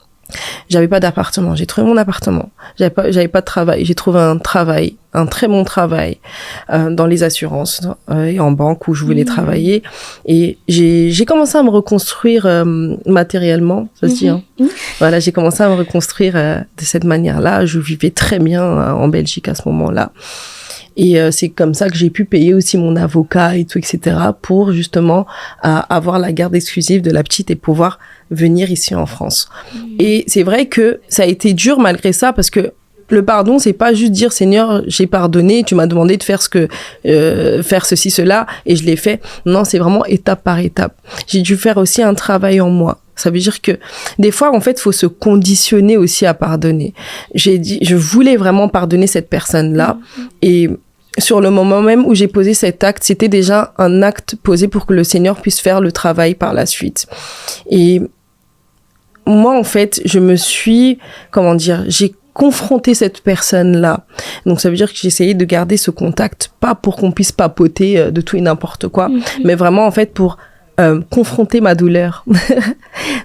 S2: J'avais pas d'appartement, j'ai trouvé mon appartement. J'avais pas de travail, j'ai trouvé un travail, un très bon travail dans les assurances et en banque où je voulais travailler. Et j'ai commencé à me reconstruire matériellement, ça se dit. Hein. Voilà, j'ai commencé à me reconstruire de cette manière-là. Je vivais très bien en Belgique à ce moment-là. Et c'est comme ça que j'ai pu payer aussi mon avocat et tout, etc. pour justement avoir la garde exclusive de la petite et pouvoir venir ici en France. Et c'est vrai que ça a été dur malgré ça, parce que le pardon, c'est pas juste dire Seigneur, j'ai pardonné, tu m'as demandé de faire faire ceci, cela, et je l'ai fait. Non, c'est vraiment étape par étape. J'ai dû faire aussi un travail en moi. Ça veut dire que des fois, en fait, faut se conditionner aussi à pardonner. Je voulais vraiment pardonner cette personne-là, et sur le moment même où j'ai posé cet acte, c'était déjà un acte posé pour que le Seigneur puisse faire le travail par la suite. Et moi, en fait, j'ai confronté cette personne-là. Donc, ça veut dire que j'ai essayé de garder ce contact, pas pour qu'on puisse papoter de tout et n'importe quoi, mais vraiment, en fait, pour confronter ma douleur.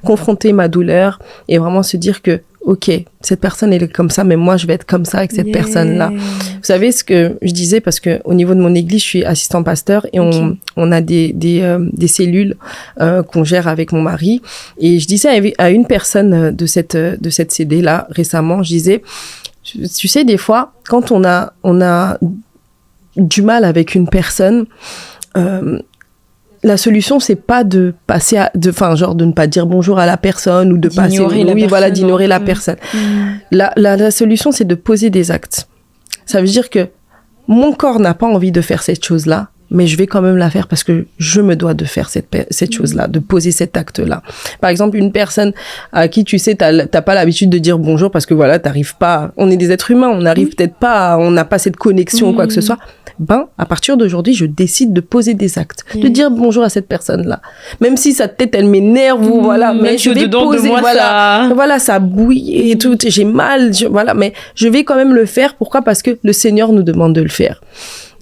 S2: Confronter ma douleur et vraiment se dire que, ok, cette personne, elle est comme ça, mais moi, je vais être comme ça avec cette personne-là. Vous savez ce que je disais, parce que au niveau de mon église, je suis assistant pasteur et on a des cellules qu'on gère avec mon mari. Et je disais à une personne de cette CD-là, récemment, je disais, tu sais, des fois, quand on a du mal avec une personne, la solution, c'est pas de passer de ne pas dire bonjour à la personne ou d'ignorer la personne. La solution, c'est de poser des actes. Ça veut dire que mon corps n'a pas envie de faire cette chose-là, mais je vais quand même la faire parce que je me dois de faire cette chose-là, de poser cet acte-là. Par exemple, une personne à qui tu sais, t'as pas l'habitude de dire bonjour parce que voilà, t'arrives pas, on est des êtres humains, on n'arrive peut-être pas, on n'a pas cette connexion ou quoi que ce soit. Ben, à partir d'aujourd'hui, je décide de poser des actes, de dire bonjour à cette personne-là. Même si sa tête, elle m'énerve ou voilà, mais je vais poser, voilà, ça bouille et tout, j'ai mal, voilà, mais je vais quand même le faire. Pourquoi? Parce que le Seigneur nous demande de le faire.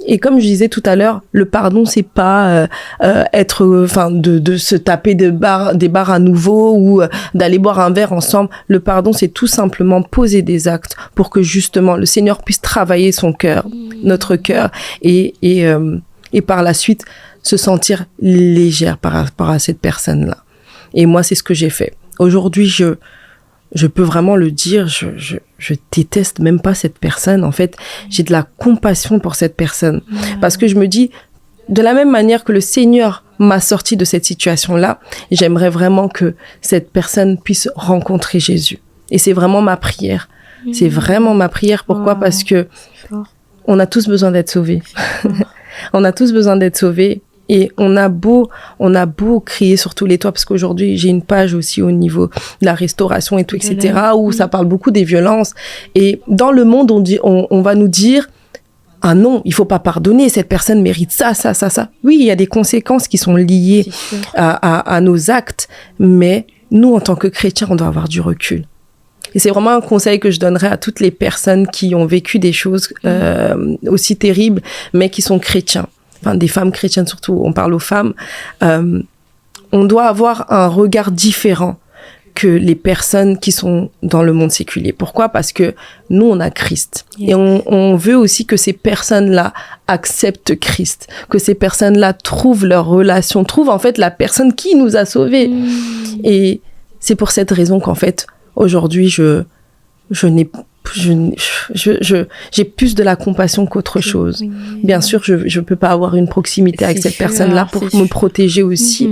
S2: Et comme je disais tout à l'heure, le pardon, c'est pas de se taper des barres à nouveau ou d'aller boire un verre ensemble. Le pardon, c'est tout simplement poser des actes pour que justement le Seigneur puisse travailler son cœur, notre cœur, et par la suite se sentir légère par rapport à cette personne-là. Et moi, c'est ce que j'ai fait. Aujourd'hui, je peux vraiment le dire, je déteste même pas cette personne. En fait, j'ai de la compassion pour cette personne. Parce que je me dis, de la même manière que le Seigneur m'a sorti de cette situation-là, j'aimerais vraiment que cette personne puisse rencontrer Jésus. Et c'est vraiment ma prière. C'est vraiment ma prière. Pourquoi? Parce que on a tous besoin d'être sauvés. On a tous besoin d'être sauvés. Et on a beau crier sur tous les toits, parce qu'aujourd'hui, j'ai une page aussi au niveau de la restauration et tout, etc., où ça parle beaucoup des violences. Et dans le monde, on va nous dire, ah non, il faut pas pardonner, cette personne mérite ça. Oui, il y a des conséquences qui sont liées à nos actes, mais nous, en tant que chrétiens, on doit avoir du recul. Et c'est vraiment un conseil que je donnerais à toutes les personnes qui ont vécu des choses aussi terribles, mais qui sont chrétiens. Enfin, des femmes chrétiennes surtout, on parle aux femmes, on doit avoir un regard différent que les personnes qui sont dans le monde séculier. Pourquoi? Parce que nous, on a Christ. Et on veut aussi que ces personnes-là acceptent Christ, que ces personnes-là trouvent leur relation, trouvent en fait la personne qui nous a sauvés. Et c'est pour cette raison qu'en fait, aujourd'hui, j'ai plus de la compassion qu'autre chose. Oui. Bien sûr, je peux pas avoir une proximité avec cette personne-là pour me protéger aussi.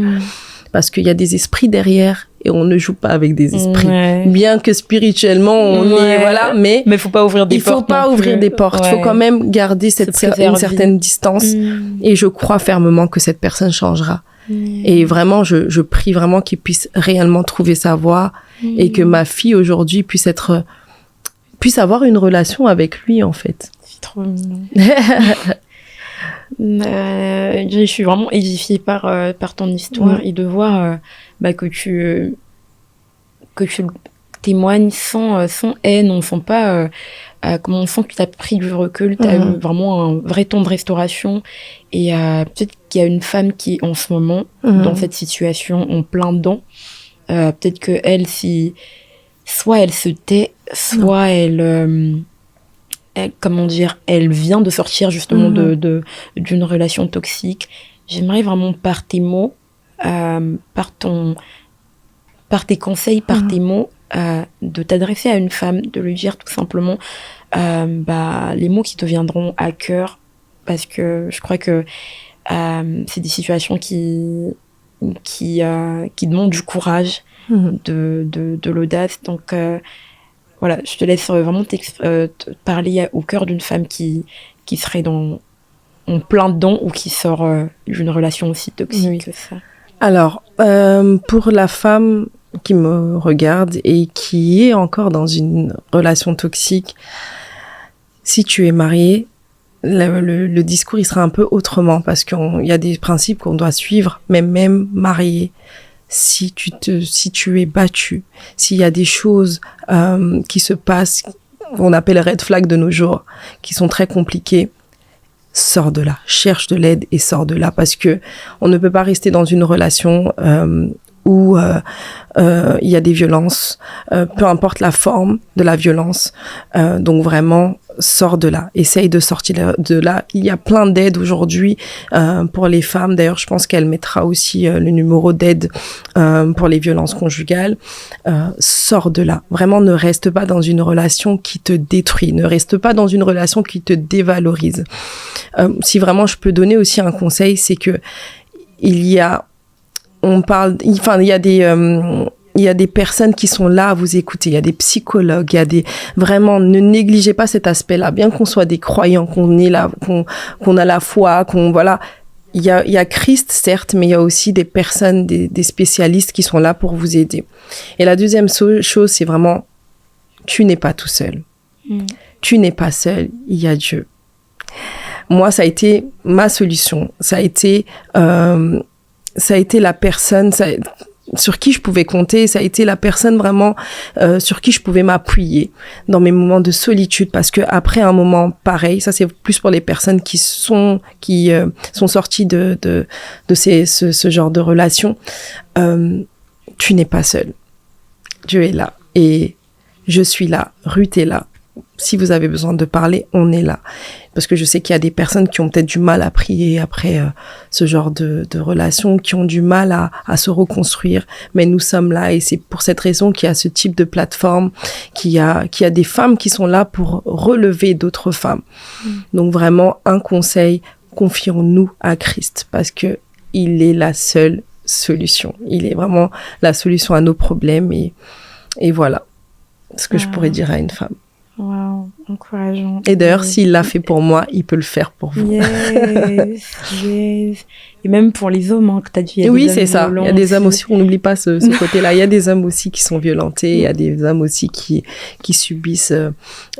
S2: Parce qu'il y a des esprits derrière et on ne joue pas avec des esprits. Bien que spirituellement, on est, voilà, mais
S1: faut pas ouvrir des portes.
S2: Il faut pas ouvrir des portes. Il faut quand même garder une certaine distance. Et je crois fermement que cette personne changera. Et vraiment, je prie vraiment qu'il puisse réellement trouver sa voie et que ma fille aujourd'hui puisse avoir une relation avec lui, en fait.
S1: C'est trop mignon. Je suis vraiment édifiée par ton histoire et de voir que tu témoignes sans haine. On sent pas comment on sent que tu as pris du recul, tu as eu vraiment un vrai temps de restauration. Et peut-être qu'il y a une femme qui est en ce moment dans cette situation en plein dedans. Peut-être que elle, soit elle se tait, soit elle vient de sortir justement d'une relation toxique. J'aimerais vraiment par tes mots, par tes conseils, par tes mots, de t'adresser à une femme, de lui dire tout simplement les mots qui te viendront à cœur, parce que je crois que c'est des situations qui demandent du courage, de l'audace. Donc voilà, je te laisse vraiment te parler au cœur d'une femme qui serait en plein dedans ou qui sort d'une relation aussi toxique que ça.
S2: Alors, pour la femme qui me regarde et qui est encore dans une relation toxique, si tu es marié, le discours il sera un peu autrement, parce qu'il y a des principes qu'on doit suivre, mais même marié. Si tu es battu, s'il y a des choses qui se passent, qu'on appelle red flag de nos jours, qui sont très compliquées, sors de là, cherche de l'aide et sors de là, parce que on ne peut pas rester dans une relation où il y a des violences, peu importe la forme de la violence. Donc vraiment, sors de là, essaye de sortir de là. Il y a plein d'aides aujourd'hui pour les femmes. D'ailleurs, je pense qu'elle mettra aussi le numéro d'aide pour les violences conjugales. Sors de là. Vraiment, ne reste pas dans une relation qui te détruit. Ne reste pas dans une relation qui te dévalorise. Si vraiment je peux donner aussi un conseil, c'est que il y a des personnes qui sont là à vous écouter. Il y a des psychologues, vraiment, ne négligez pas cet aspect-là. Bien qu'on soit des croyants, qu'on est là, qu'on a la foi, il y a Christ, certes, mais il y a aussi des personnes, des spécialistes qui sont là pour vous aider. Et la deuxième chose, c'est vraiment, tu n'es pas tout seul. Tu n'es pas seul, il y a Dieu. Moi, ça a été ma solution. Ça a été la personne sur qui je pouvais compter. Ça a été la personne vraiment sur qui je pouvais m'appuyer dans mes moments de solitude. Parce que après un moment pareil, ça c'est plus pour les personnes qui sont sorties de ce genre de relation. Tu n'es pas seul. Dieu est là et je suis là. Ruth est là. Si vous avez besoin de parler, on est là. Parce que je sais qu'il y a des personnes qui ont peut-être du mal à prier après ce genre de relation, qui ont du mal à se reconstruire. Mais nous sommes là et c'est pour cette raison qu'il y a ce type de plateforme, qu'il y a des femmes qui sont là pour relever d'autres femmes. Donc vraiment, un conseil, confions-nous à Christ parce que il est la seule solution. Il est vraiment la solution à nos problèmes et voilà ce que je pourrais dire à une femme.
S1: Wow, encourageant.
S2: Et d'ailleurs, s'il l'a fait pour moi, il peut le faire pour vous.
S1: Yes, yes. Et même pour les hommes, hein, que t'as dit.
S2: Oui, c'est ça. Il y a des hommes aussi, on n'oublie pas ce côté-là. Il y a des hommes aussi qui sont violentés, il y a des hommes aussi qui subissent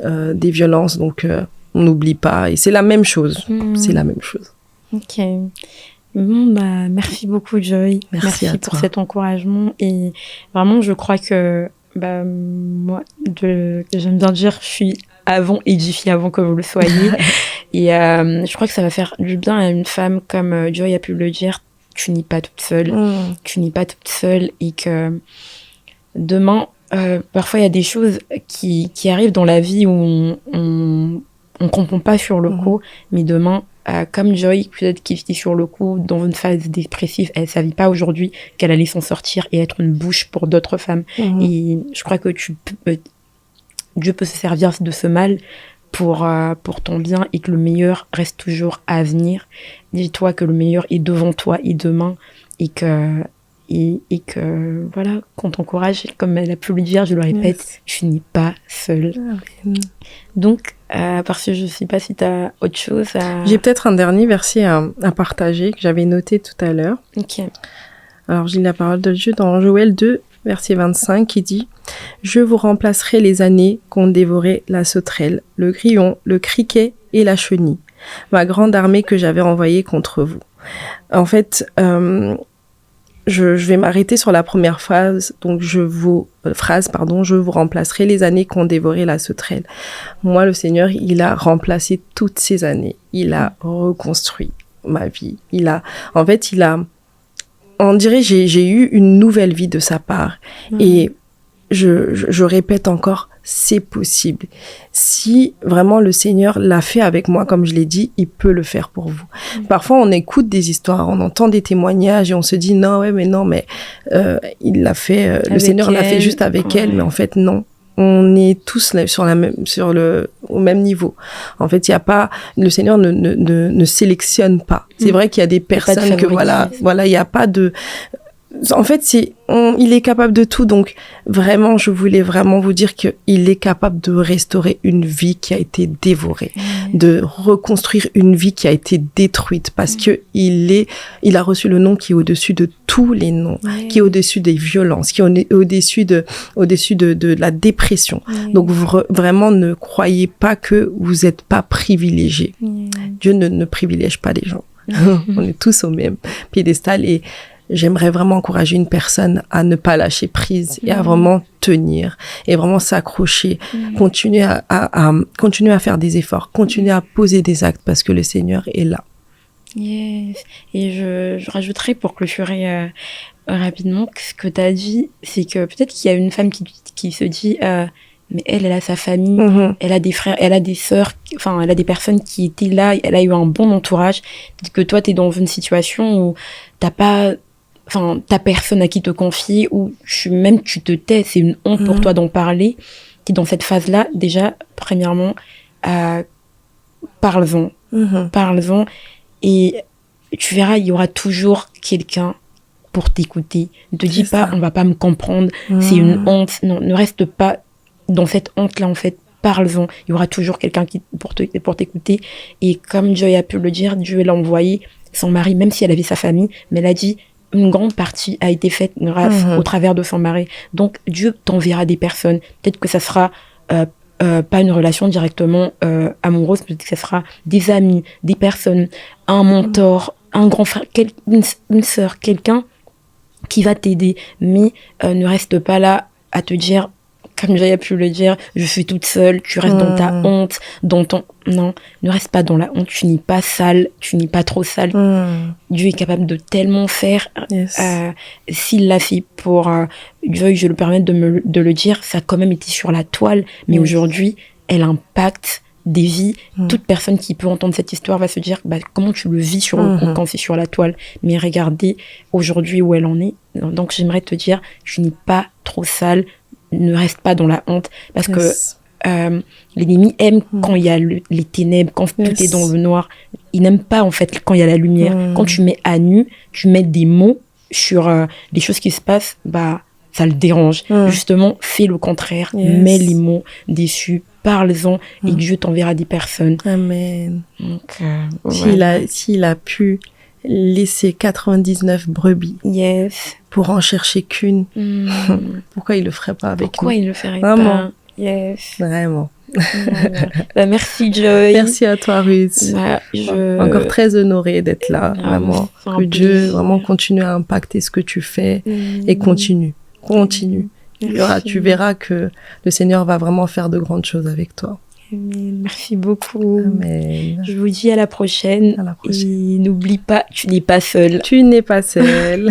S2: des violences, donc on n'oublie pas. Et c'est la même chose. C'est la même chose.
S1: Ok. Bon, bah, merci beaucoup, Joy.
S2: Merci à
S1: pour
S2: toi.
S1: cet encouragement. Et vraiment, je crois que moi, j'aime bien dire, je suis édifiée avant que vous le soyez. Et je crois que ça va faire du bien à une femme, comme Joy a pu le dire, tu n'es pas toute seule. Tu n'es pas toute seule et que demain, parfois il y a des choses qui arrivent dans la vie où on comprend pas sur le coup, mais demain, comme Joy, peut-être qui était sur le coup dans une phase dépressive, elle savait pas aujourd'hui qu'elle allait s'en sortir et être une bouche pour d'autres femmes. Et je crois que Dieu peut se servir de ce mal pour ton bien et que le meilleur reste toujours à venir. Dis-toi que le meilleur est devant toi et demain et que voilà, qu'on t'encourage, comme elle a pu le dire, je le répète, tu n'es pas seule. Donc, parce que je ne sais pas si tu as autre chose à...
S2: J'ai peut-être un dernier verset à partager que j'avais noté tout à l'heure.
S1: Ok.
S2: Alors, j'ai la parole de Dieu dans Joël 2, verset 25, qui dit « Je vous remplacerai les années qu'ont dévoré la sauterelle, le grillon, le criquet et la chenille, ma grande armée que j'avais envoyée contre vous. » En fait, je vais m'arrêter sur la première phrase, donc je vous remplacerai les années qu'ont dévoré la sauterelle. Moi, le Seigneur, il a remplacé toutes ces années. Il a reconstruit ma vie. On dirait, j'ai eu une nouvelle vie de sa part. Et je répète encore, c'est possible. Si vraiment le Seigneur l'a fait avec moi, comme je l'ai dit, il peut le faire pour vous. Parfois, on écoute des histoires, on entend des témoignages et on se dit non, mais il l'a fait, le Seigneur l'a fait juste avec elle, mais en fait, non. On est tous au même niveau. En fait, il y a pas, le Seigneur ne sélectionne pas. C'est vrai qu'il y a des personnes que voilà, il y a pas de, en fait, il est capable de tout. Donc, vraiment, je voulais vraiment vous dire qu'il est capable de restaurer une vie qui a été dévorée, de reconstruire une vie qui a été détruite parce que il a reçu le nom qui est au-dessus de tous les noms, qui est au-dessus des violences, qui est au-dessus de la dépression. Donc, vraiment, ne croyez pas que vous n'êtes pas privilégiés. Dieu ne privilège pas les gens. On est tous au même piédestal et j'aimerais vraiment encourager une personne à ne pas lâcher prise et à vraiment tenir et vraiment s'accrocher, continuer à faire des efforts, continuer à poser des actes parce que le Seigneur est là.
S1: Yes. Et je rajouterais pour clôturer rapidement que ce que tu as dit, c'est que peut-être qu'il y a une femme qui se dit mais elle a sa famille, elle a des frères, elle a des sœurs, enfin elle a des personnes qui étaient là, elle a eu un bon entourage. Peut-être que toi t'es dans une situation où t'as personne à qui te confier, ou même tu te tais, c'est une honte pour toi d'en parler. T'es dans cette phase-là, déjà, premièrement, parle-en. Parle-en. Et tu verras, il y aura toujours quelqu'un pour t'écouter. Ne te dis pas, on va pas me comprendre, c'est une honte. Non, ne reste pas dans cette honte-là, en fait. Parle-en. Il y aura toujours quelqu'un pour t'écouter. Et comme Joy a pu le dire, Dieu l'a envoyé son mari, même si elle avait sa famille, mais elle a dit une grande partie a été faite grâce au travers de son mari. Donc Dieu t'enverra des personnes. Peut-être que ça sera pas une relation directement amoureuse, peut-être que ça sera des amis, des personnes, un mentor, un grand frère, une sœur, quelqu'un qui va t'aider. Mais ne reste pas là à te dire, comme j'ai pu le dire, je suis toute seule, tu restes dans ta honte, dans ton... Non, ne reste pas dans la honte, tu n'es pas sale, tu n'es pas trop sale. Dieu est capable de tellement faire. S'il l'a fait pour Joy, je le permets de le dire, ça a quand même été sur la toile, mais aujourd'hui, elle impacte des vies. Toute personne qui peut entendre cette histoire va se dire, comment tu le vis sur le coup quand c'est sur la toile. Mais regardez aujourd'hui où elle en est. Donc j'aimerais te dire, tu n'es pas trop sale, ne reste pas dans la honte, parce que l'ennemi aime quand il y a les ténèbres, quand tout est dans le noir. Il n'aime pas en fait quand il y a la lumière. Quand tu mets à nu, tu mets des mots sur les choses qui se passent, ça le dérange. Justement, fais le contraire, mets les mots dessus, parle-en et Dieu t'enverra des personnes.
S2: Amen.
S1: Donc,
S2: s'il a pu laisser 99 brebis pour en chercher qu'une, pourquoi il le ferait pas avec nous?
S1: Pourquoi il le ferait
S2: Vraiment.
S1: pas?
S2: Vraiment.
S1: Merci Joy.
S2: Merci à toi Ruth. Encore très honorée d'être là, vraiment. Que Dieu vraiment continue à impacter ce que tu fais et continue. Tu verras que le Seigneur va vraiment faire de grandes choses avec toi.
S1: Amen. Merci beaucoup.
S2: Amen.
S1: Je vous dis à la prochaine. Et n'oublie pas, tu n'es pas seule.
S2: Tu n'es pas seule.